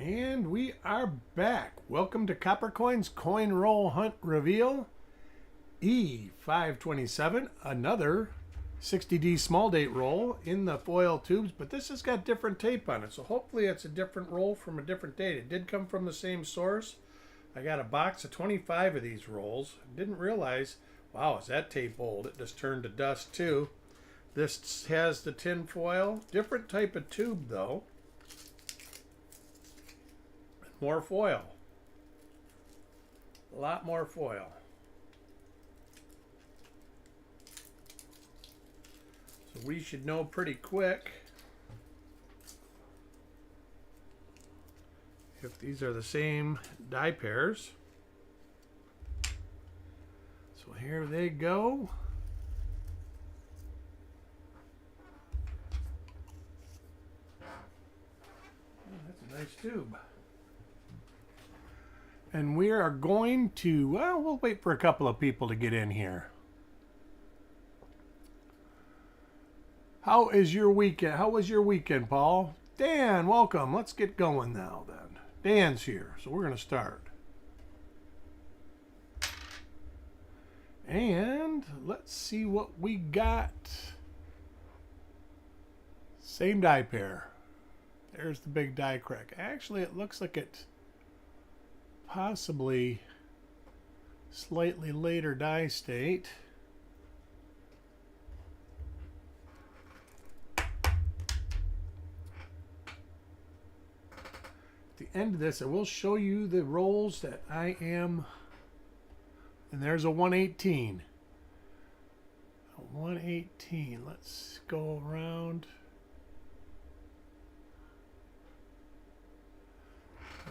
And we are back. Welcome to Copper Coins Coin Roll Hunt Reveal E527, another 60D small date roll in the foil tubes, but this has got different tape on it, so hopefully it's a different roll from a different date. It did come from the same source. I got a box of 25 of these rolls. Didn't realize, wow, is that tape old? It just turned to dust too. This has the tin foil, different type of tube though. More foil. A lot more foil. So we should know pretty quick if these are the same die pairs. So here they go. Oh, that's a nice tube. And we are going to, well, we'll wait for a couple of people to get in here. How is your weekend? How was your weekend, Paul? Dan, welcome. Let's get going now then. Dan's here, so we're going to start. And let's see what we got. Same die pair. There's the big die crack. Actually, it looks like it possibly slightly later die state. At the end of this, I will show you the rolls that I am, and there's a 118. A 118. Let's go around.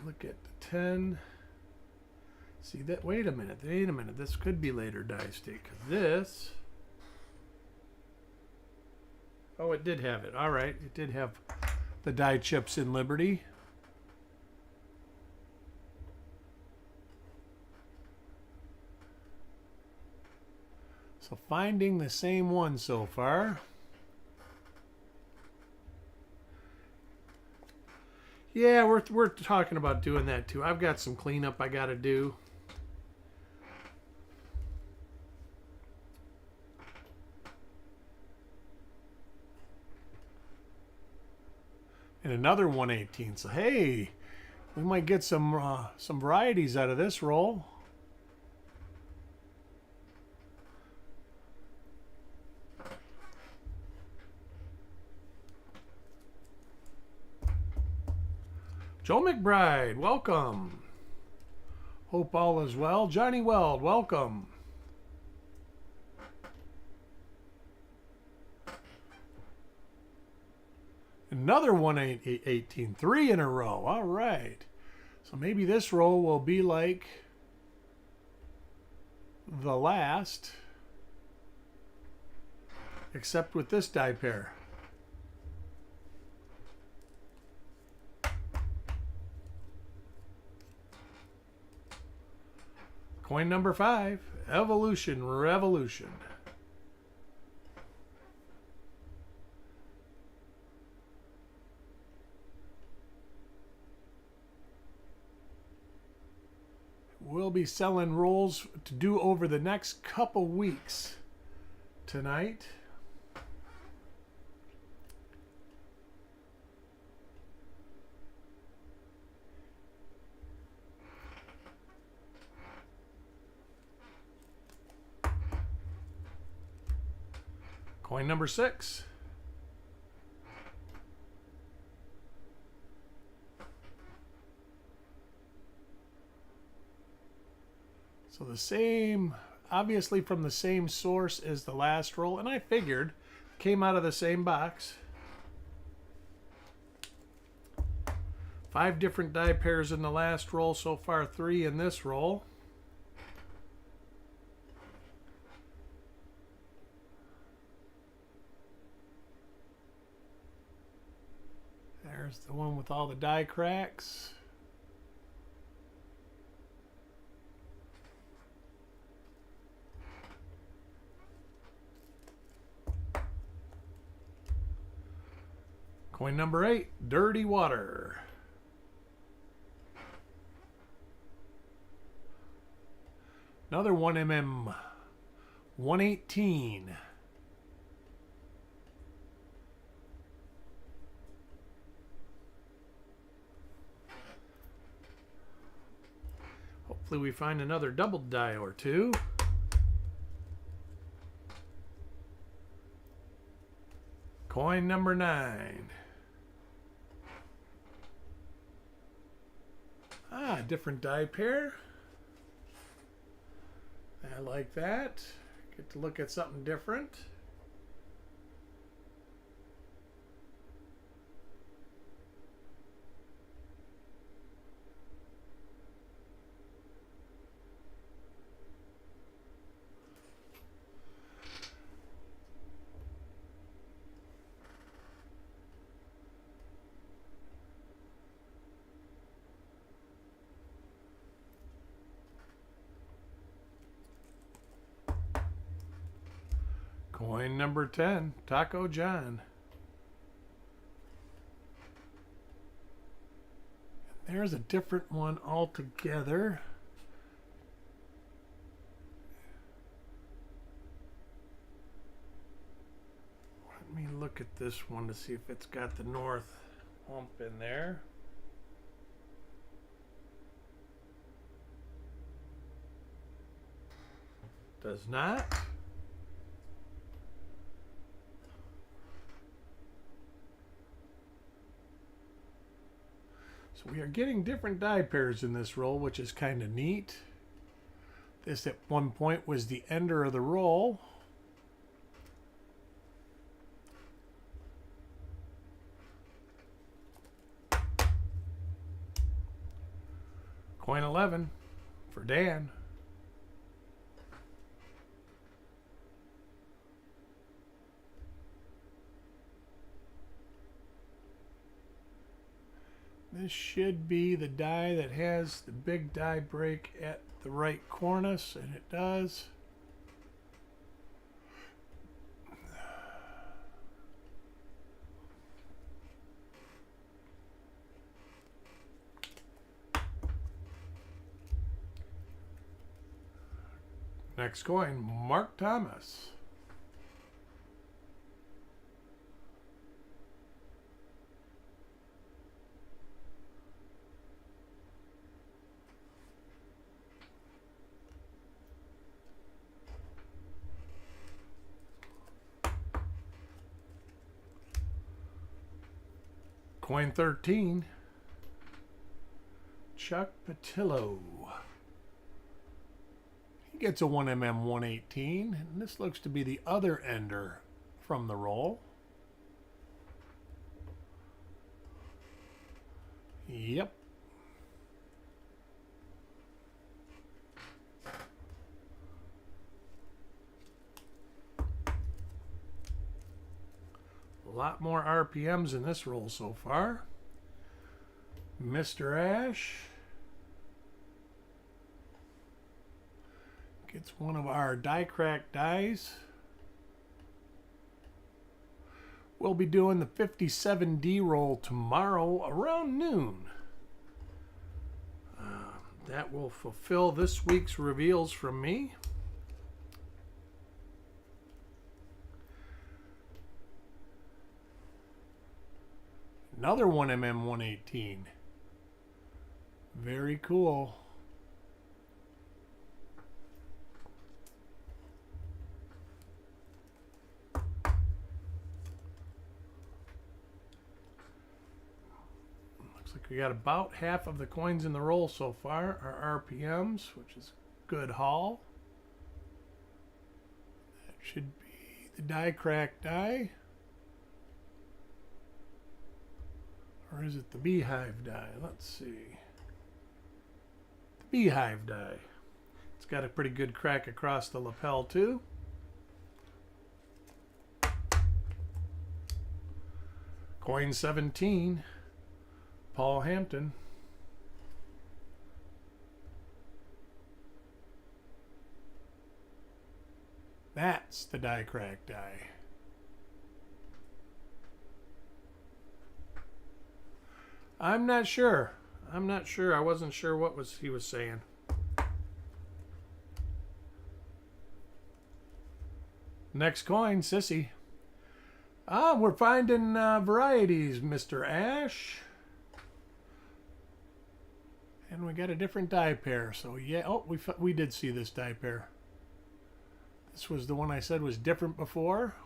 Look at the 10. See that? Wait a minute. This could be later die state. 'Cause this. Oh, it did have it. All right. It did have the die chips in Liberty. So finding the same one so far. Yeah, we're talking about doing that too. I've got some cleanup I got to do. And another 118. So hey, we might get some varieties out of this roll. Joe McBride, welcome. Hope all is well. Johnny Weld, welcome. Another 118, 3 in a row. All right. So maybe this roll will be like the last, except with this die pair. Coin number 5, Evolution Revolution. We'll be selling rolls to do over the next couple weeks tonight. Coin number 6. So the same, obviously from the same source as the last roll, and I figured came out of the same box. 5 different die pairs in the last roll so far, 3 in this roll. There's the one with all the die cracks. Coin number 8, Dirty Water. Another 1mm 118. Hopefully we find another double die or two. Coin number 9. Ah, different die pair. I like that. Get to look at something different. Coin number 10, Taco John. And there's a different one altogether. Let me look at this one to see if it's got the north hump in there. Does not. So we are getting different die pairs in this roll, which is kind of neat. This at one point was the ender of the roll. Coin 11 for Dan. This should be the die that has the big die break at the right cornice, and it does. Next coin, Mark Thomas. Coin 13, Chuck Patillo. He gets a 1mm 118, and this looks to be the other ender from the roll. Yep. A lot more RPMs in this roll so far. Mr. Ash gets one of our die crack dies. We'll be doing the 57D roll tomorrow around noon. That will fulfill this week's reveals from me. Another 1mm 118. Very cool. Looks like we got about half of the coins in the roll so far are RPMs, which is good haul. That should be the die crack die. Or is it the beehive die? Let's see. The beehive die. It's got a pretty good crack across the lapel too. Coin 17, Paul Hampton. That's the die crack die. I'm not sure. I wasn't sure what he was saying. next coin, Sissy. We're finding varieties, Mr. Ash. And we got a different die pair. So yeah, oh, we did see this die pair. This was the one I said was different before.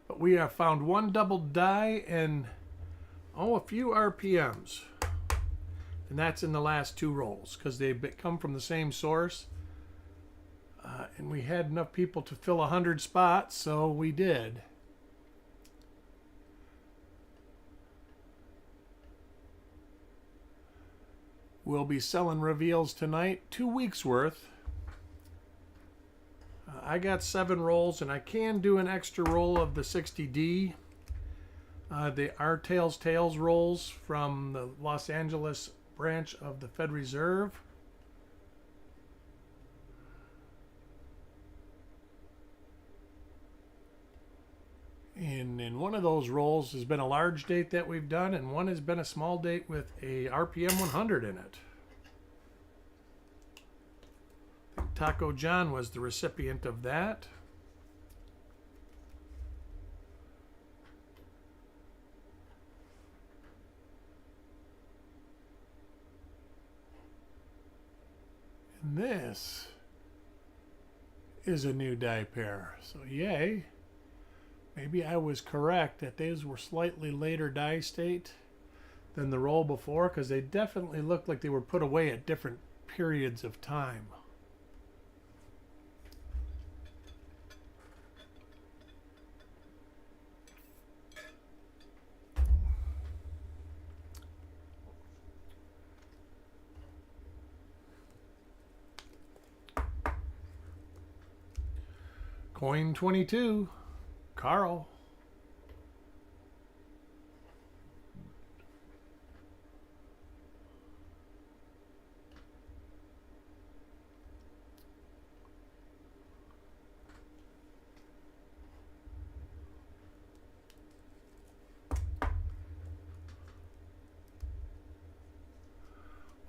But we have found one double die and a few RPMs. And that's in the last two rolls because they come from the same source. And we had enough people to fill 100 spots, so we did. We'll be selling reveals tonight, 2 weeks worth. I got 7 rolls, and I can do an extra roll of the 60D. The Our Tales Tales rolls from the Los Angeles branch of the Fed Reserve. And in one of those rolls has been a large date that we've done, and one has been a small date with a RPM 100 in it. I think Taco John was the recipient of that. And this is a new die pair, so yay. Maybe I was correct that these were slightly later die state than the roll before, because they definitely looked like they were put away at different periods of time. Coin 22. Carl.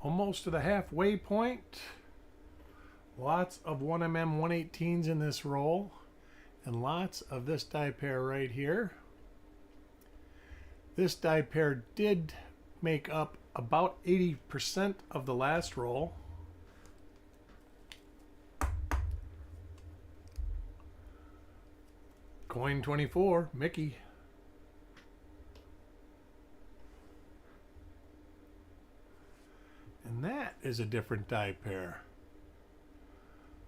Almost to the halfway point. Lots of 1mm 118s in this roll. And lots of this die pair right here. This die pair did make up about 80% of the last roll. Coin 24, Mickey. And that is a different die pair.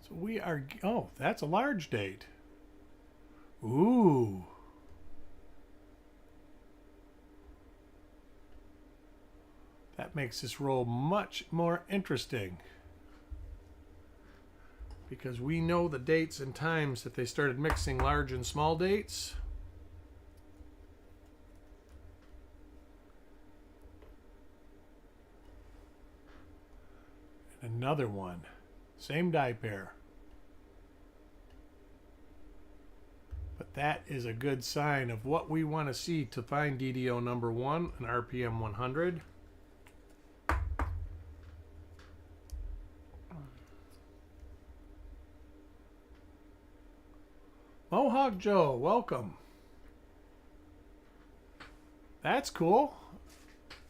So we are, oh, that's a large date. Ooh. That makes this roll much more interesting. Because we know the dates and times that they started mixing large and small dates. And another one. Same die pair. But that is a good sign of what we want to see to find DDO number 1 and RPM 100. Mohawk Joe, welcome. That's cool.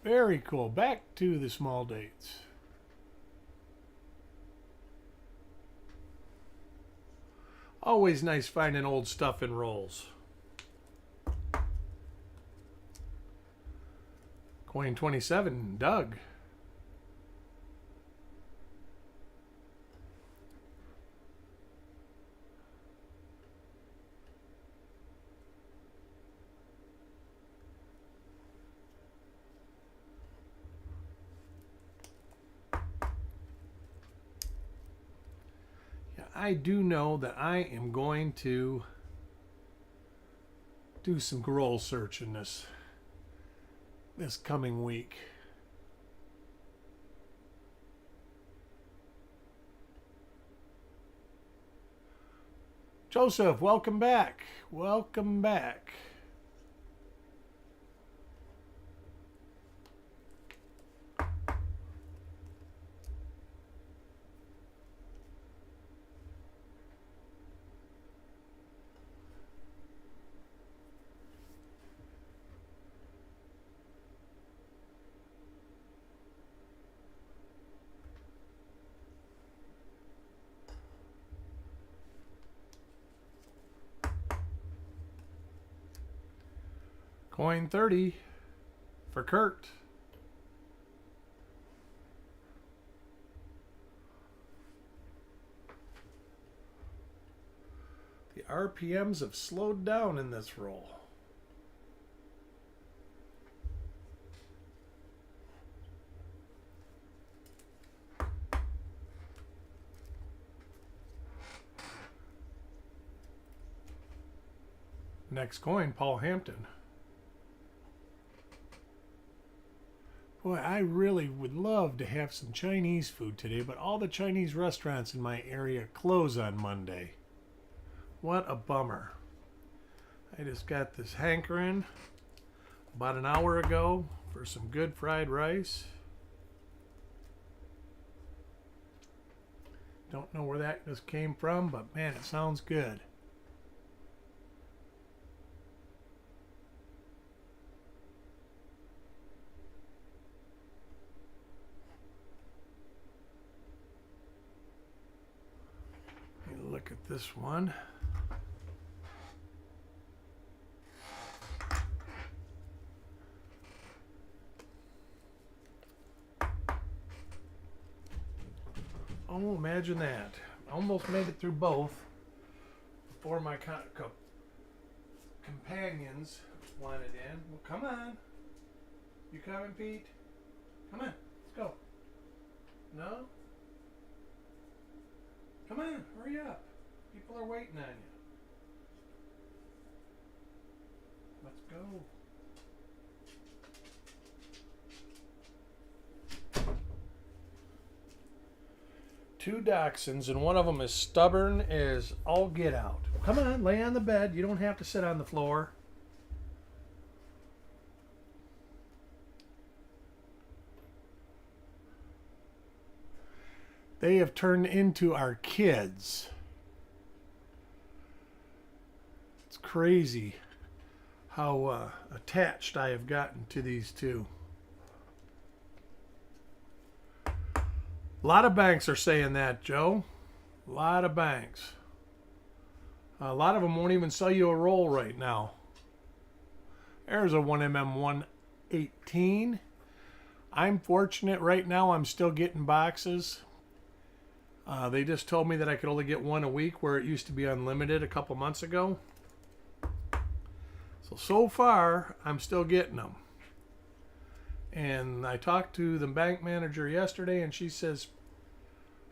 Very cool. Back to the small dates. Always nice finding old stuff in rolls. Coin 27, Doug. I do know that I am going to do some roll searching this coming week. Joseph, welcome back. Welcome back. Coin 30 for Kurt. The RPMs have slowed down in this roll. Next coin, Paul Hampton. Boy, I really would love to have some Chinese food today, but all the Chinese restaurants in my area close on Monday. What a bummer. I just got this hankering about an hour ago for some good fried rice. Don't know where that just came from, but man, it sounds good. Look at this one. Oh, imagine that. Almost made it through both before my companions wanted in. Well, come on. You coming, Pete? Come on, let's go. No? Come on, hurry up. People are waiting on you. Let's go. Two dachshunds, and one of them is stubborn as all get out. Come on, lay on the bed. You don't have to sit on the floor. They have turned into our kids. It's crazy how attached I have gotten to these two. A lot of banks are saying that, Joe. A lot of banks. A lot of them won't even sell you a roll right now. There's a 1mm 118. I'm fortunate right now I'm still getting boxes. They just told me that I could only get one a week where it used to be unlimited a couple months ago. So far, I'm still getting them. And I talked to the bank manager yesterday, and she says,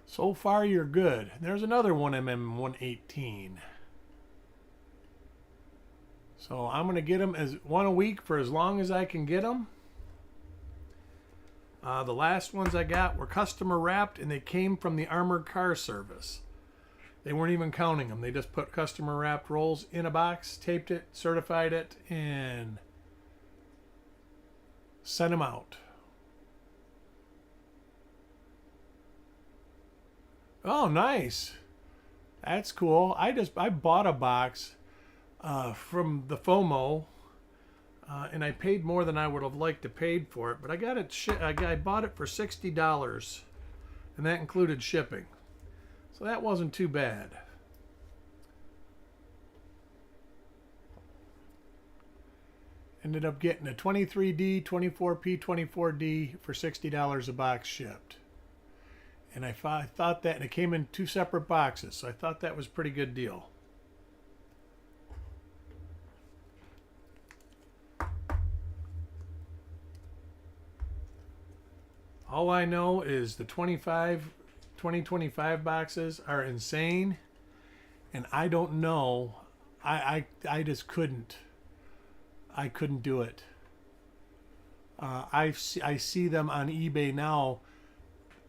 so far you're good. There's another 1mm 118. So I'm going to get them as one a week for as long as I can get them. The last ones I got were customer wrapped, and they came from the Armored Car Service. They weren't even counting them. They just put customer wrapped rolls in a box, taped it, certified it, and sent them out. Oh, nice. That's cool. I bought a box from the FOMO, and I paid more than I would have liked to paid for it, but I got it. I bought it for $60, and that included shipping, so that wasn't too bad. Ended up getting a 23D, 24P, 24D for $60 a box shipped. And I thought that, and it came in two separate boxes, so I thought that was a pretty good deal. All I know is the 2025 boxes are insane, and I don't know. I just couldn't. I couldn't do it. I see them on eBay now.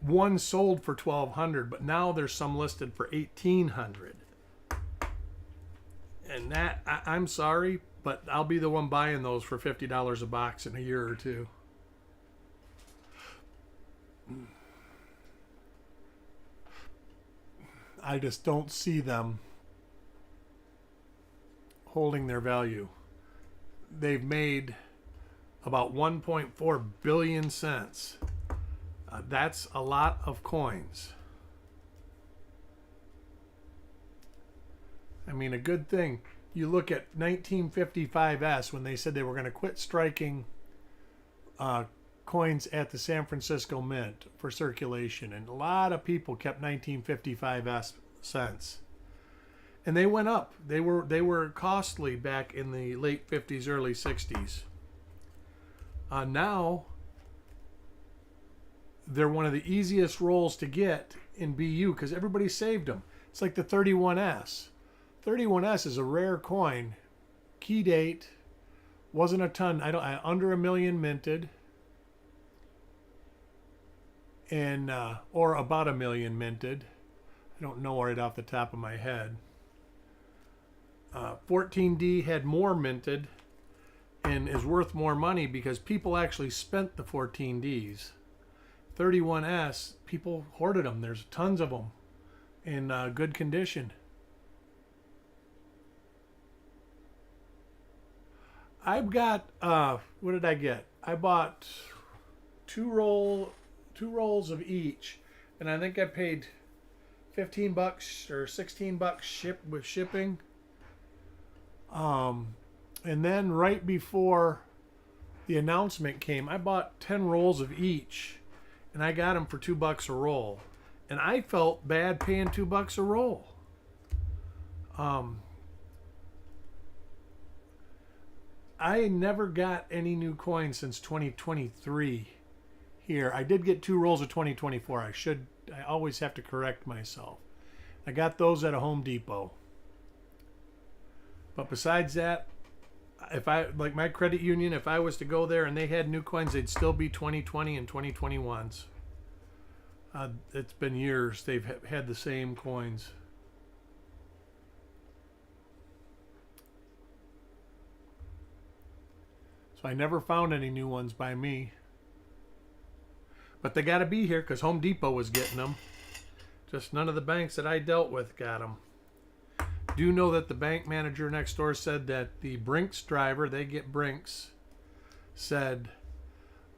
One sold for $1,200, but now there's some listed for $1,800. And that, I'm sorry, but I'll be the one buying those for $50 a box in a year or two. I just don't see them holding their value. They've made about 1.4 billion cents. That's a lot of coins. I mean, a good thing. you look at 1955S when they said they were going to quit striking coins at the San Francisco Mint for circulation, and a lot of people kept 1955S cents, and they went up. They were costly back in the late 50s, early 60s. Now they're one of the easiest rolls to get in BU because everybody saved them. It's like the 31S. 31S is a rare coin. Key date, wasn't a ton. Under 1 million minted, and or about 1 million minted. I don't know right off the top of my head. 14D had more minted and is worth more money because people actually spent the 14Ds. 31S, people hoarded them. There's tons of them in good condition. I've got, what did I get? I bought two rolls of each, and I think I paid $15 or $16 with shipping. And then right before the announcement came, I bought 10 rolls of each, and I got them for $2 a roll. And I felt bad paying $2 a roll. I never got any new coins since 2023 here. I did get 2 rolls of 2024. I always have to correct myself. I got those at a Home Depot. But besides that, if I, like my credit union, if I was to go there and they had new coins, they'd still be 2020 and 2021s. It's been years they've had the same coins. So I never found any new ones by me. But they got to be here because Home Depot was getting them. Just none of the banks that I dealt with got them. Do know that the bank manager next door said that the Brinks driver, they get Brinks, said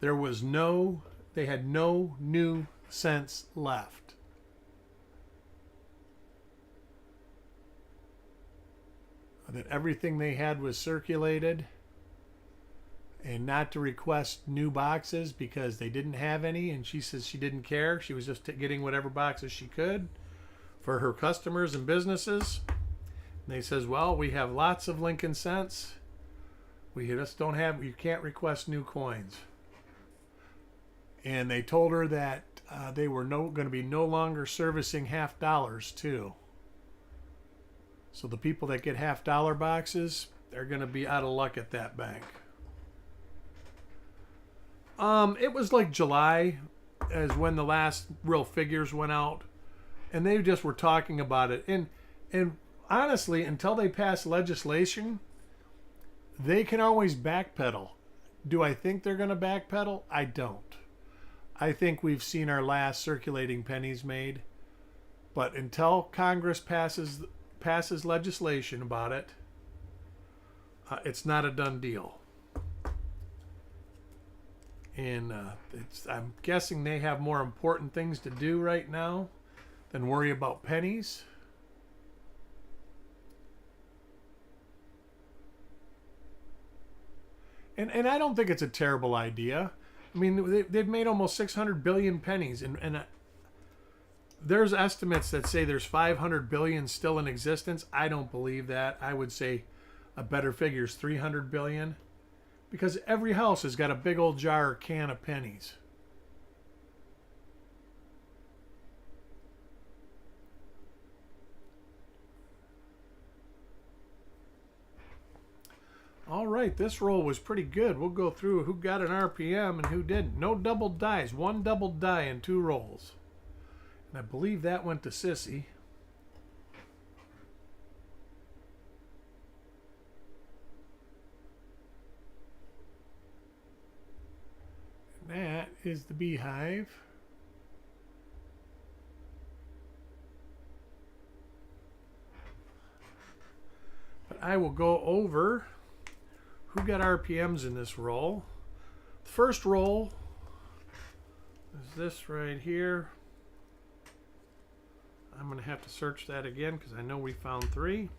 they had no new cents left. That everything they had was circulated, and not to request new boxes because they didn't have any, and she says she didn't care. She was just getting whatever boxes she could for her customers and businesses. And they says, well, we have lots of Lincoln cents. We just don't have, you can't request new coins. And they told her that they were going to be no longer servicing $half too. So the people that get $half boxes, they're going to be out of luck at that bank. It was like July as when the last real figures went out, and they just were talking about it. And honestly, until they pass legislation, they can always backpedal. Do I think they're going to backpedal? I don't. I think we've seen our last circulating pennies made. But until Congress passes legislation about it, it's not a done deal. And I'm guessing they have more important things to do right now than worry about pennies. And I don't think it's a terrible idea. I mean, they've made almost 600 billion pennies, and there's estimates that say there's 500 billion still in existence. I don't believe that. I would say a better figure is 300 billion, because every house has got a big old jar or can of pennies. All right, this roll was pretty good. We'll go through who got an RPM and who didn't. No double dies. 1 double die in 2 rolls. And I believe that went to Sissy. And that is the Beehive. But I will go over who got RPMs in this roll. The first roll is this right here. I'm going to have to search that again because I know we found 3.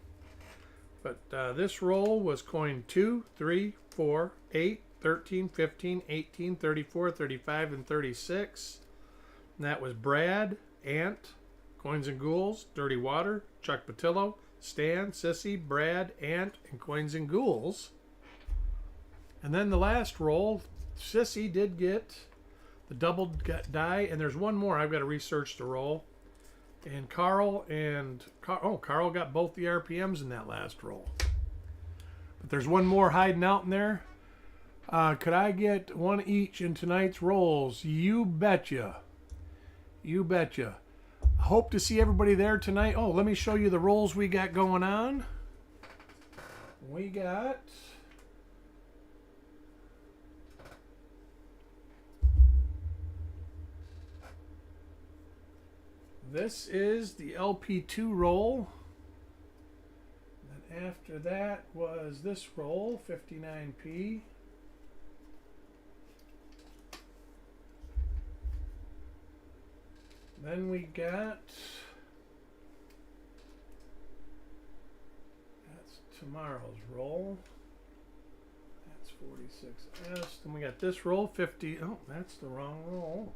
But this roll was coin 2, 3, 4, 8, 13, 15, 18, 34, 35, and 36. And that was Brad, Ant, Coins and Ghouls, Dirty Water, Chuck Patillo, Stan, Sissy, Brad, Ant, and Coins and Ghouls. And then the last roll, Sissy did get the double die, and there's one more. I've got to research the roll. And Carl got both the RPMs in that last roll. But there's one more hiding out in there. Could I get one each in tonight's rolls? You betcha. You betcha. I hope to see everybody there tonight. Oh, let me show you the rolls we got going on. We got... This is the LP2 roll. And after that was this roll, 59p. Then we got, that's tomorrow's roll. That's 46S. Then we got this roll, 50, oh, that's the wrong roll.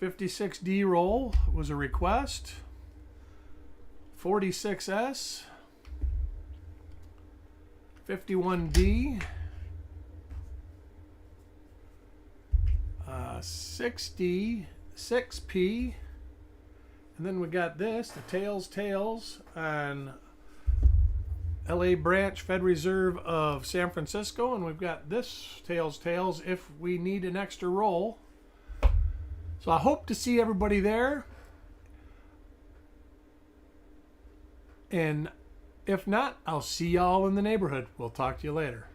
56D roll was a request. 46S. 51D. 60, 6P. And then we got this, the Tails on LA Branch Fed Reserve of San Francisco. And we've got this Tails if we need an extra roll. So I hope to see everybody there. And if not, I'll see y'all in the neighborhood. We'll talk to you later.